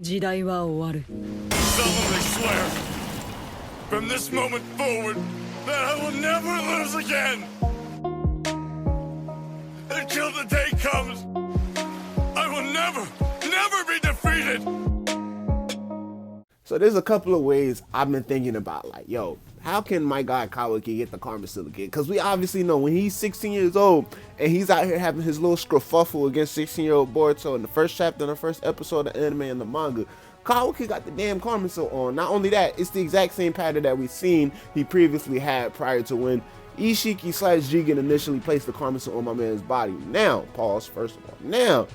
solemnly swear, from this moment forward, that I will never lose again. Until the day comes, I will never be defeated. So there's a couple of ways I've been thinking about, like, yo, how can my guy Kawaki get the Karma Seal again? Because we obviously know when he's 16 years old and he's out here having his little scruffle against 16-year-old Boruto in the first chapter, in the first episode of the anime and the manga, Kawaki got the damn Karma Seal on. Not only that, it's the exact same pattern that we've seen he previously had prior to when Ishiki / Jigen initially placed the Karma Seal on my man's body. Now, pause, first of all. Now,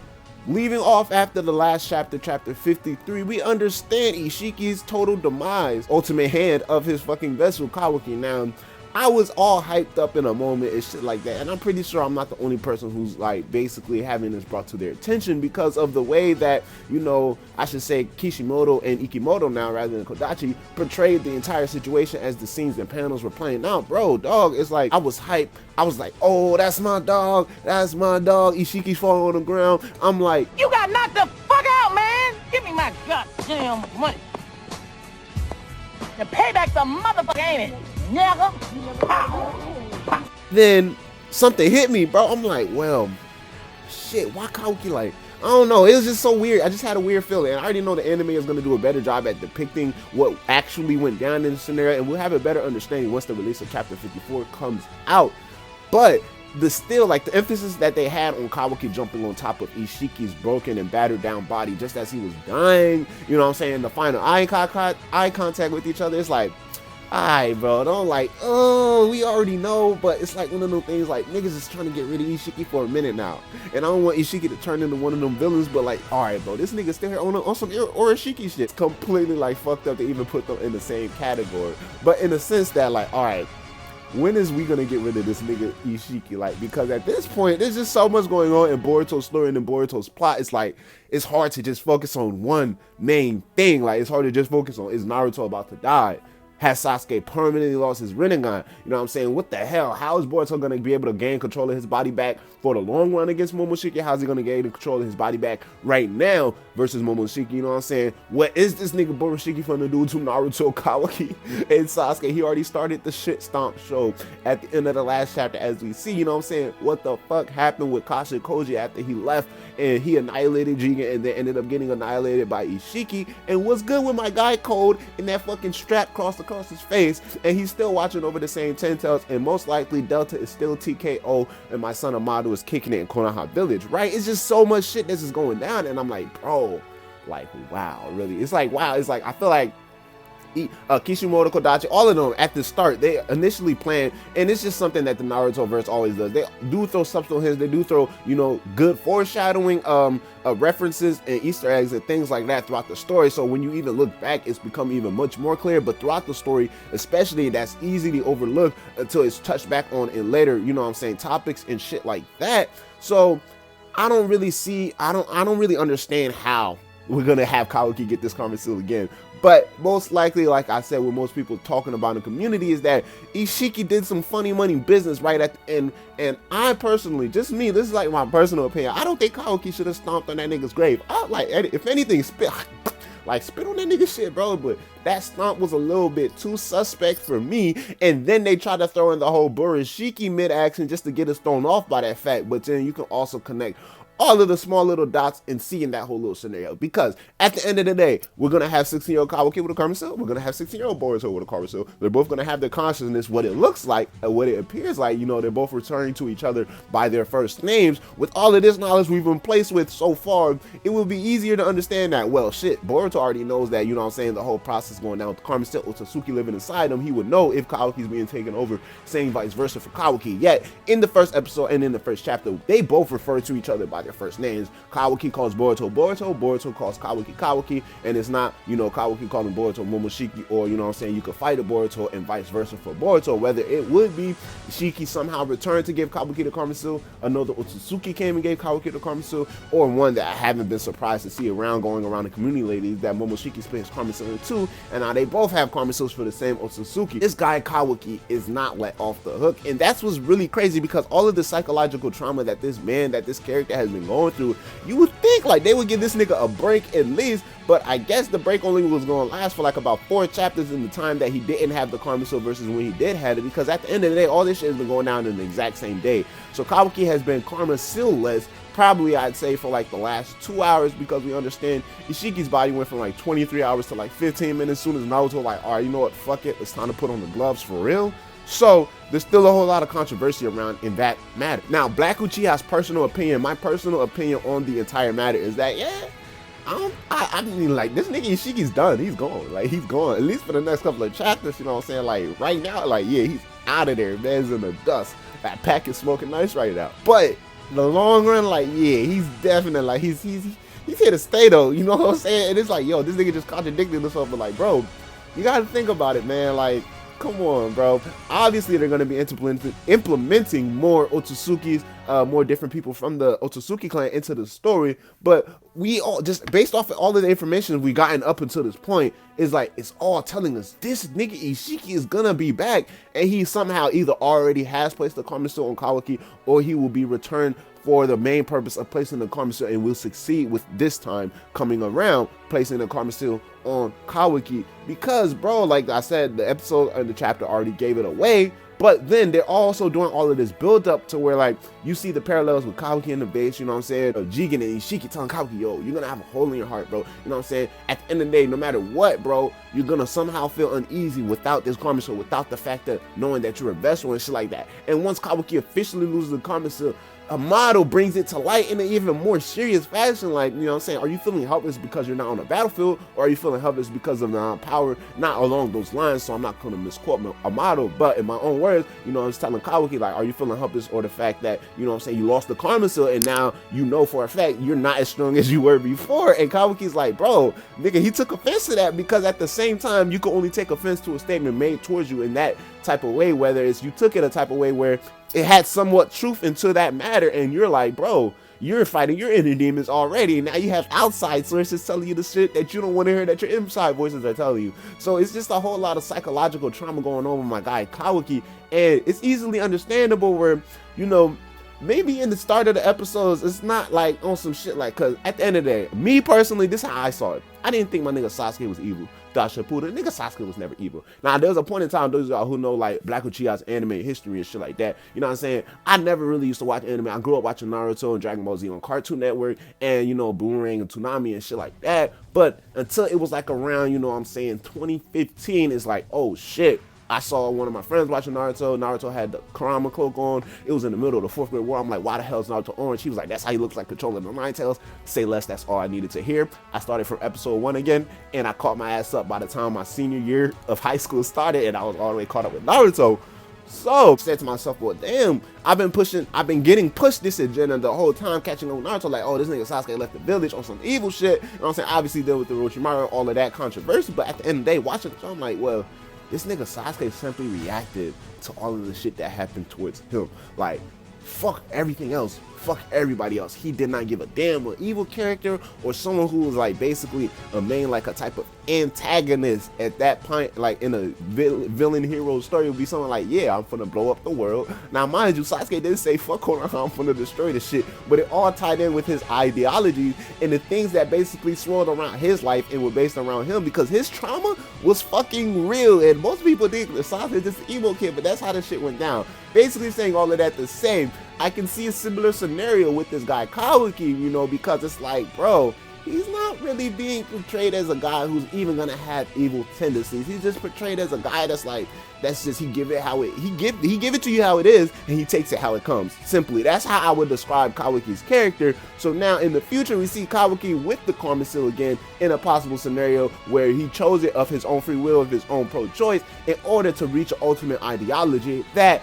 leaving off after the last chapter, chapter 53, we understand Ishiki's total demise, ultimate hand of his fucking vessel, Kawaki. Now, I was all hyped up in a moment and shit like that, and I'm pretty sure I'm not the only person who's like basically having this brought to their attention because of the way that, you know, I should say Kishimoto and Ikimoto now rather than Kodachi portrayed the entire situation as the scenes and panels were playing out. Bro, dog, it's like I was hyped. I was like, oh, that's my dog, Ishiki's falling on the ground. I'm like, you got knocked the fuck out, man. Give me my goddamn money. The payback's a motherfucker, ain't it? Nigga. Then something hit me, bro. I'm like, well, shit, why Kawaki, like, I don't know, it was just so weird. I just had a weird feeling, and I already know the anime is going to do a better job at depicting what actually went down in the scenario, and we'll have a better understanding once the release of chapter 54 comes out. But the still, like, the emphasis that they had on Kawaki jumping on top of Ishiki's broken and battered down body just as he was dying, you know what I'm saying, the final eye contact with each other, it's like, alright, bro, don't like, oh, we already know, but it's like one of those things, like, niggas is trying to get rid of Ishiki for a minute now, and I don't want Ishiki to turn into one of them villains, but like, alright, bro, this nigga still here on some Ishiki shit. It's completely, like, fucked up to even put them in the same category, but in a sense that, like, alright, when is we gonna get rid of this nigga Ishiki? Like, because at this point, there's just so much going on in Boruto's story and in Boruto's plot. It's like, it's hard to just focus on one main thing. Like, it's hard to just focus on, is Naruto about to die? Has Sasuke permanently lost his Rinnegan? You know what I'm saying? What the hell? How is Boruto going to be able to gain control of his body back for the long run against Momoshiki? How's he going to gain control of his body back right now versus Momoshiki? You know what I'm saying? What is this nigga Momoshiki going to do to Naruto, Kawaki, and Sasuke? He already started the shit stomp show at the end of the last chapter, as we see. You know what I'm saying? What the fuck happened with Kasha Koji after he left and he annihilated Jigen and then ended up getting annihilated by Ishiki? And what's good with my guy Code and that fucking strap across his face, and he's still watching over the same 10 tails, and most likely Delta is still TKO and my son Amado is kicking it in Konoha Village, right? It's just so much shit this is going down, and I'm like, bro, like, wow, really? It's like, wow, it's like, I feel like Kishimoto, Kodachi, all of them at the start, they initially planned, and it's just something that the Naruto verse always does. They do throw subtle hints, they do throw, you know, good foreshadowing, references and Easter eggs and things like that throughout the story. So when you even look back, it's become even much more clear. But throughout the story, especially, that's easily overlooked until it's touched back on in later, you know what I'm saying, topics and shit like that. So I don't really see, I don't really understand how we're gonna have Kawaki get this Karma Seal again. But most likely, like I said, what most people talking about in the community is that Ishiki did some funny money business right at the end. And I personally, just me, this is like my personal opinion, I don't think Kawaki should have stomped on that nigga's grave. I like, if anything, spit on that nigga shit, bro. But that stomp was a little bit too suspect for me. And then they try to throw in the whole Burishiki mid-action just to get us thrown off by that fact. But then you can also connect all of the small little dots and seeing that whole little scenario, because at the end of the day, we're gonna have 16-year-old Kawaki with a Karma Seal, we're gonna have 16-year-old Boruto with a Karma Seal. They're both gonna have their consciousness, what it looks like and what it appears like. You know, they're both returning to each other by their first names. With all of this knowledge we've been placed with so far, it will be easier to understand that, well, shit, Boruto already knows that, you know what I'm saying, the whole process going down with the Karma Seal, Otsutsuki living inside him. He would know if Kawaki's being taken over, same vice versa for Kawaki. Yet in the first episode and in the first chapter, they both refer to each other by their first names. Kawaki calls Boruto Boruto, Boruto calls Kawaki Kawaki, and it's not, you know, Kawaki calling Boruto Momoshiki, or, you know what I'm saying, you could fight a Boruto and vice versa for Boruto. Whether it would be Shiki somehow returned to give Kawaki the Karma Seal, another Otsutsuki came and gave Kawaki the Karma Seal, or one that I haven't been surprised to see going around the community lately, is that Momoshiki split his Karma Seal in two, and now they both have Karma Seals for the same Otsutsuki. This guy Kawaki is not let off the hook, and that's what's really crazy, because all of the psychological trauma that this character has been going through, you would think like they would give this nigga a break at least. But I guess the break only was going to last for like about 4 chapters in the time that he didn't have the Karma Seal versus when he did have it, because at the end of the day, all this shit has been going down in the exact same day. So Kawaki has been Karma Seal-less, probably I'd say for like the last 2 hours, because we understand Ishiki's body went from like 23 hours to like 15 minutes. As soon as Naruto like, all right, you know what, fuck it, it's time to put on the gloves for real. So there's still a whole lot of controversy around in that matter. Now, Black Uchiha's personal opinion, my personal opinion on the entire matter is that, yeah, I mean, like, this nigga Ishiki's done. He's gone. Like, he's gone. At least for the next couple of chapters, you know what I'm saying? Like, right now, like, yeah, he's out of there. Man's in the dust. That pack is smoking nice right now. But in the long run, like, yeah, he's definitely, like, he's here to stay, though. You know what I'm saying? And it's like, yo, this nigga just contradicted himself. But, like, bro, you got to think about it, man. Like, come on, bro. Obviously, they're going to be implementing more Otsutsuki's, more different people from the Otsutsuki clan into the story. But we all, just based off of all of the information we gotten up until this point, is like, it's all telling us this nigga Ishiki is going to be back. And he somehow either already has placed the Karma Seal on Kawaki, or he will be returned for the main purpose of placing the Karma Seal, and will succeed with this time coming around placing the Karma Seal on Kawaki. Because, bro, like I said, the episode and the chapter already gave it away. But then they're also doing all of this build up to where, like, you see the parallels with Kawaki in the base, you know what I'm saying? Jigen and Ishiki telling Kawaki, yo, you're gonna have a hole in your heart, bro. You know what I'm saying? At the end of the day, no matter what, bro, you're gonna somehow feel uneasy without this Karma Seal, without the fact that knowing that you're a vessel and shit like that. And once Kawaki officially loses the Karma Seal, Amado brings it to light in an even more serious fashion. Like, you know what I'm saying? Are you feeling helpless because you're not on the battlefield, or are you feeling helpless because of the power? Not along those lines, so I'm not going to misquote Amado, but in my own words, you know, I was telling Kawaki, like, are you feeling helpless, or the fact that, you know what I'm saying, you lost the Karma Seal, and now you know for a fact you're not as strong as you were before. And Kawaki's like, bro, nigga, he took offense to that, because at the same time, you can only take offense to a statement made towards you in that type of way, whether it's you took it a type of way where it had somewhat truth into that matter, and you're like, bro, you're fighting your inner demons already. Now you have outside sources telling you the shit that you don't want to hear, that your inside voices are telling you. So it's just a whole lot of psychological trauma going on with my guy Kawaki, and it's easily understandable where, you know, maybe in the start of the episodes, it's not like on some shit like, cause at the end of the day, me personally, this is how I saw it. I didn't think my nigga Sasuke was evil. Shippuden, nigga Sasuke was never evil. Now, there was a point in time, those of y'all who know like Black Uchiha's anime history and shit like that, you know what I'm saying? I never really used to watch anime. I grew up watching Naruto and Dragon Ball Z on Cartoon Network, and, you know, Boomerang and Toonami and shit like that. But until it was like around, you know what I'm saying, 2015, it's like, oh shit, I saw one of my friends watching Naruto. Naruto had the Kurama cloak on. It was in the middle of the 4th grade war. I'm like, why the hell is Naruto orange? He was like, that's how he looks like controlling the Nine Tails. Say less, that's all I needed to hear. I started from episode 1 again, and I caught my ass up by the time my senior year of high school started, and I was all the way caught up with Naruto. So I said to myself, well, damn, I've been getting pushed this agenda the whole time, catching on Naruto, like, oh, this nigga Sasuke left the village on some evil shit. You know what I'm saying? Obviously deal with the Orochimaru, all of that controversy, but at the end of the day, watching the show, I'm like, well, this nigga Sasuke simply reacted to all of the shit that happened towards him. Like, fuck everything else. Fuck everybody else. He did not give a damn an evil character or someone who was like basically a main, like a type of antagonist at that point, like in a villain hero story, would be something like, yeah, I'm finna blow up the world. Now, mind you, Sasuke didn't say fuck on, I'm finna destroy the shit, but it all tied in with his ideologies and the things that basically swirled around his life and were based around him, because his trauma was fucking real. And most people think that Sasuke is just an evil kid, but that's how this shit went down. Basically saying all of that the same, I can see a similar scenario with this guy Kawaki, you know, because it's like, bro, he's not really being portrayed as a guy who's even gonna have evil tendencies. He's just portrayed as a guy that's like, that's just, he give it to you how it is, and he takes it how it comes. Simply, that's how I would describe Kawaki's character. So now in the future, we see Kawaki with the Karma Seal again in a possible scenario where he chose it of his own free will, of his own pro-choice, in order to reach an ultimate ideology that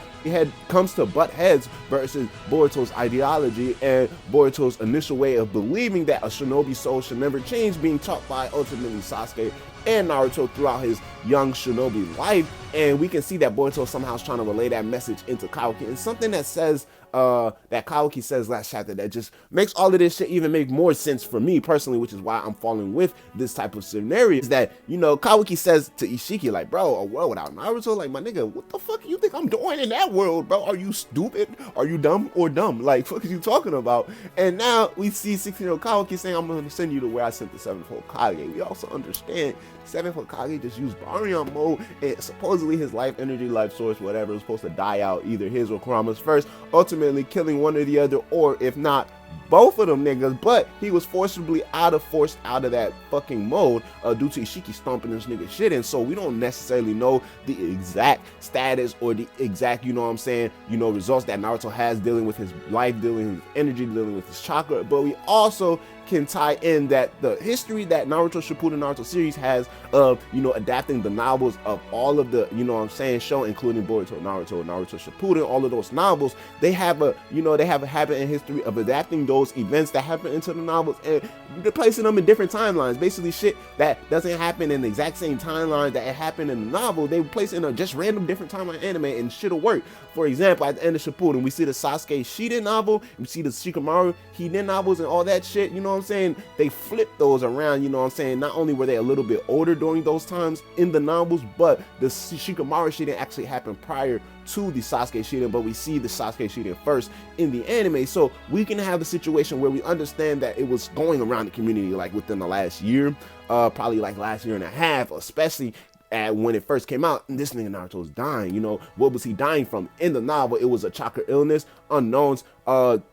comes to butt heads versus Boruto's ideology and Boruto's initial way of believing that a shinobi soul should never change, being taught by ultimately Sasuke and Naruto throughout his young shinobi life. And we can see that Boruto somehow is trying to relay that message into Kawaki, and something that says that Kawaki says last chapter that just makes all of this shit even make more sense for me personally, which is why I'm falling with this type of scenario. Is that, you know, Kawaki says to Ishiki, like, bro, a world without Naruto, like, my nigga, what the fuck you think I'm doing in that world, bro? Are you stupid? Are you dumb or dumb? Like, fuck is you talking about? And now we see 16-year-old Kawaki saying, I'm gonna send you to where I sent the 7th Hokage. We also understand 7th Hokage just used Baryon mode, and supposedly his life energy, life source, whatever, was supposed to die out, either his or Kurama's first, ultimately killing one or the other, or if not, both of them niggas. But he was forcibly forced out of that fucking mode due to Ishiki stomping this nigga shit in. So we don't necessarily know the exact status or the exact, you know what I'm saying, you know, results that Naruto has dealing with his life, dealing with his energy, dealing with his chakra. But we also can tie in that the history that Naruto Shippuden Naruto series has of, you know, adapting the novels of all of the, you know what I'm saying, show, including Boruto, Naruto Shippuden, all of those novels. They have a, you know, they have a habit in history of adapting those events that happen into the novels and replacing them in different timelines. Basically shit that doesn't happen in the exact same timeline that it happened in the novel, they place in a just random different timeline anime and shit'll work. For example, at the end of Shippuden, we see the Sasuke Shiden novel, we see the Shikamaru Hiden novels and all that shit, you know what I'm saying? They flipped those around, you know what I'm saying? Not only were they a little bit older during those times in the novels, but the Shikamaru Shiden actually happened prior to the Sasuke Shiden, but we see the Sasuke Shiden first in the anime. So we can have a situation where we understand that it was going around the community like within the last year, probably like last year and a half, especially when it first came out. And this nigga Naruto was dying. You know, what was he dying from? In the novel, it was a chakra illness, unknowns,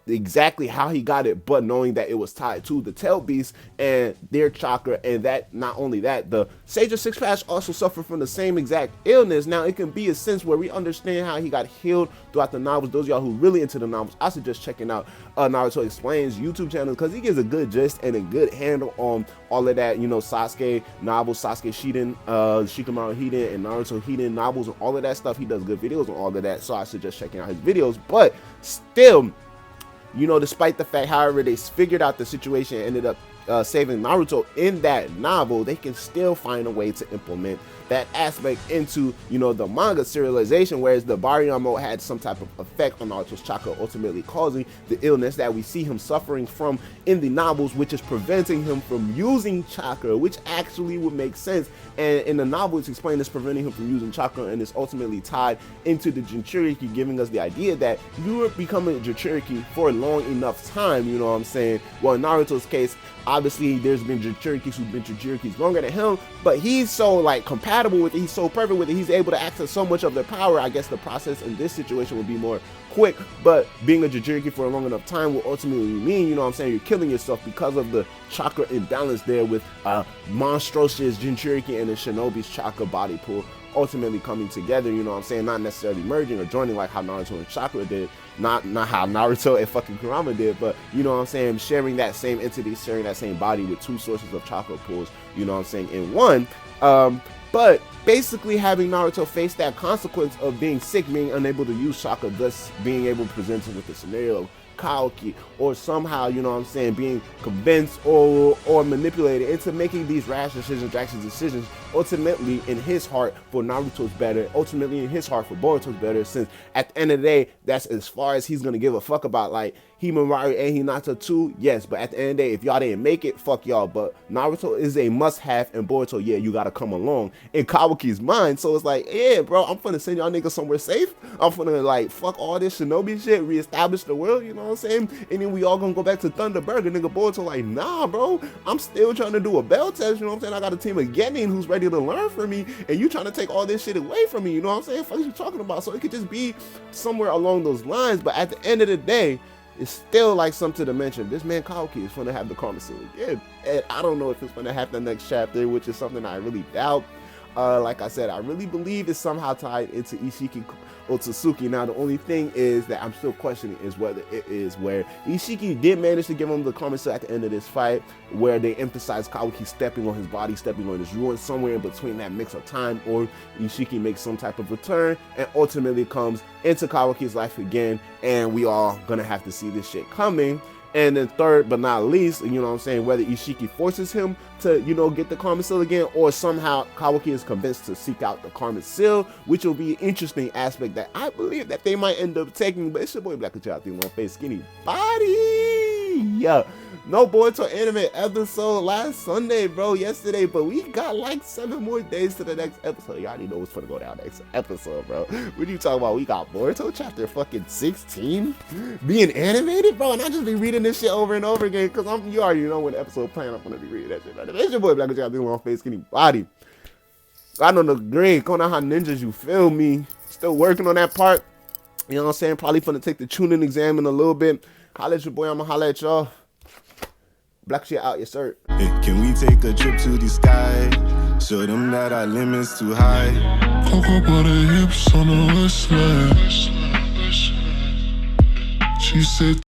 exactly how he got it, but knowing that it was tied to the tail beast and their chakra. And that, not only that, the Sage of Six Paths also suffered from the same exact illness. Now it can be a sense where we understand how he got healed throughout the novels. Those of y'all who really into the novels, I suggest checking out Naruto Explains YouTube channel, because he gives a good gist and a good handle on all of that, you know, Sasuke novels, Sasuke Shiden, Shikamaru Hiden, and Naruto Hiden novels, and all of that stuff. He does good videos on all of that, so I suggest checking out his videos. But still, you know, despite the fact, however, they figured out the situation and ended up saving Naruto in that novel, they can still find a way to implement that aspect into, you know, the manga serialization, whereas the Baryon mode had some type of effect on Naruto's chakra, ultimately causing the illness that we see him suffering from in the novels, which is preventing him from using chakra, which actually would make sense. And in the novel, it's explained as preventing him from using chakra, and it's ultimately tied into the Jinchuriki, giving us the idea that you are becoming a Jinchuriki for a long enough time, you know what I'm saying? Well, in Naruto's case, obviously there's been Jinchurikis who've been Jinchurikis longer than him, but he's so like compatible with it, he's so perfect with it, he's able to access so much of their power. I guess the process in this situation would be more quick, but being a Jinchuriki for a long enough time will ultimately mean, you know what I'm saying, you're killing yourself because of the chakra imbalance there with monstrous Jinchuriki and the Shinobi's chakra body pool ultimately coming together, you know what I'm saying, not necessarily merging or joining like how Naruto and Chakra did, not how Naruto and fucking Kurama did, but you know what I'm saying, sharing that same entity, sharing that same body with two sources of chakra pools, you know what I'm saying, in one. But basically having Naruto face that consequence of being sick, being unable to use chakra, thus being able to present him with the scenario of Kawaki, or somehow, you know what I'm saying, being convinced or manipulated into making these rash decisions, drastic decisions, ultimately in his heart for Naruto's better, ultimately in his heart for Boruto's better, since at the end of the day, that's as far as he's gonna give a fuck about, like, Himawari and Hinata too, yes, but at the end of the day, if y'all didn't make it, fuck y'all. But Naruto is a must-have, and Boruto, yeah, you gotta come along in Kawaki's mind. So it's like, yeah, bro, I'm finna send y'all niggas somewhere safe. I'm finna, like, fuck all this shinobi shit, reestablish the world, you know what I'm saying? And then we all gonna go back to Thunderberg, and nigga Boruto like, nah, bro, I'm still trying to do a bell test, you know what I'm saying? I got a team of Genin who's ready to learn from me, and you trying to take all this shit away from me, you know what I'm saying? Fuck you talking about? So it could just be somewhere along those lines, but at the end of the day, it's still like something to mention. This man Kawaki is going to have the Karma Seal again, and I don't know if it's going to happen the next chapter, which is something I really doubt. Like I said, I really believe it's somehow tied into Ishiki Otsutsuki. Now, the only thing is that I'm still questioning is whether it is where Ishiki did manage to give him the Karma Seal at the end of this fight, where they emphasize Kawaki stepping on his body, stepping on his ruin, somewhere in between that mix of time, or Ishiki makes some type of return and ultimately comes into Kawaki's life again, and we all gonna have to see this shit coming. And then third but not least, you know what I'm saying, whether Ishiki forces him to, you know, get the Karma Seal again, or somehow Kawaki is convinced to seek out the Karma Seal, which will be an interesting aspect that I believe that they might end up taking. But it's your boy Black with y'all, long face, skinny body. Yeah. No Boruto anime episode last Sunday, bro, yesterday, but we got like 7 more days to the next episode. Y'all already know what's gonna go down next episode, bro. What are you talking about? We got Boruto chapter fucking 16 being animated, bro, and I just be reading this shit over and over again, because you already know when the episode playing, I'm gonna be reading that shit, bro. It's your boy Black with y'all, long face, skinny body. I know the grade, Konoha Ninjas, you feel me? Still working on that part. You know what I'm saying? Probably finna take the tuning exam in a little bit. Holla at your boy, I'ma holla at y'all. Black shit out, yes sir. Hey, can we take a trip to the sky? Show them that our limit's too high. Cocoa butter hips on the west side. She said